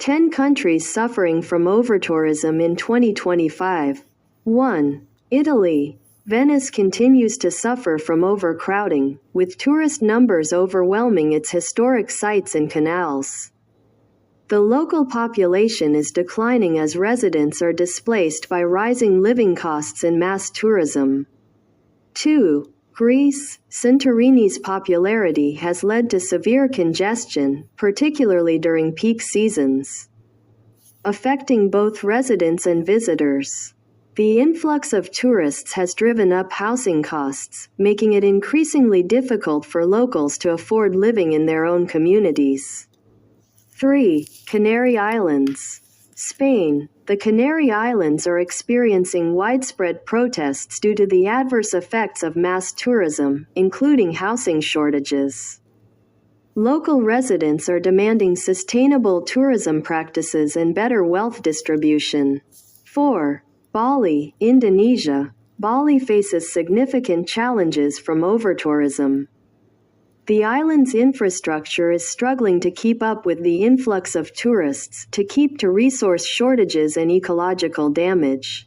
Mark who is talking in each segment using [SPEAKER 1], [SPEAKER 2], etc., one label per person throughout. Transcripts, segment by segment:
[SPEAKER 1] 10 countries suffering from overtourism in 2025. 1. Italy. Venice continues to suffer from overcrowding, with tourist numbers overwhelming its historic sites and canals. The local population is declining as residents are displaced by rising living costs and mass tourism. 2. Greece. Santorini's popularity has led to severe congestion, particularly during peak seasons, affecting both residents and visitors. The influx of tourists has driven up housing costs, making it increasingly difficult for locals to afford living in their own communities. 3. Canary Islands. Spain. The Canary Islands are experiencing widespread protests due to the adverse effects of mass tourism, including housing shortages. Local residents are demanding sustainable tourism practices and better wealth distribution. 4. Bali, Indonesia. Bali faces significant challenges from overtourism. The island's infrastructure is struggling to keep up with the influx of tourists, to keep to resource shortages and ecological damage.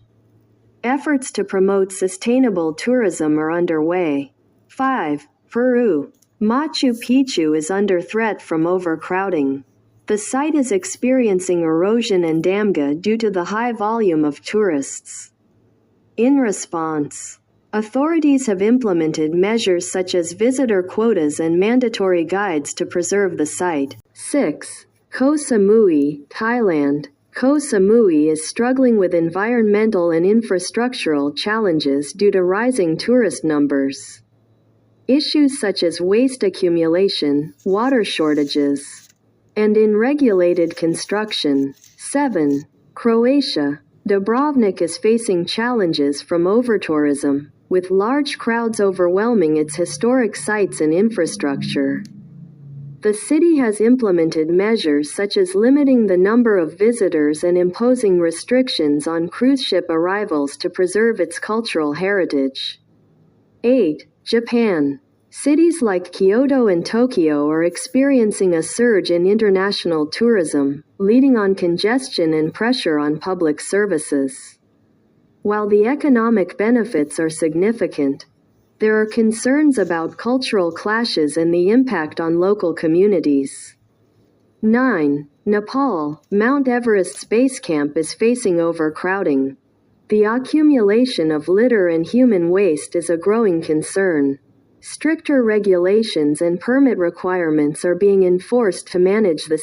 [SPEAKER 1] Efforts to promote sustainable tourism are underway. 5. Peru. Machu Picchu is under threat from overcrowding. The site is experiencing erosion and damage due to the high volume of tourists. In response, authorities have implemented measures such as visitor quotas and mandatory guides to preserve the site. 6. Koh Samui, Thailand. Koh Samui is struggling with environmental and infrastructural challenges due to rising tourist numbers. Issues such as waste accumulation, water shortages, and unregulated construction. 7. Croatia. Dubrovnik is facing challenges from overtourism, with large crowds overwhelming its historic sites and infrastructure. The city has implemented measures such as limiting the number of visitors and imposing restrictions on cruise ship arrivals to preserve its cultural heritage. 8. Japan. Cities like Kyoto and Tokyo are experiencing a surge in international tourism, leading on congestion and pressure on public services. While the economic benefits are significant, there are concerns about cultural clashes and the impact on local communities. 9. Nepal. Mount Everest's base camp is facing overcrowding. The accumulation of litter and human waste is a growing concern. Stricter regulations and permit requirements are being enforced to manage the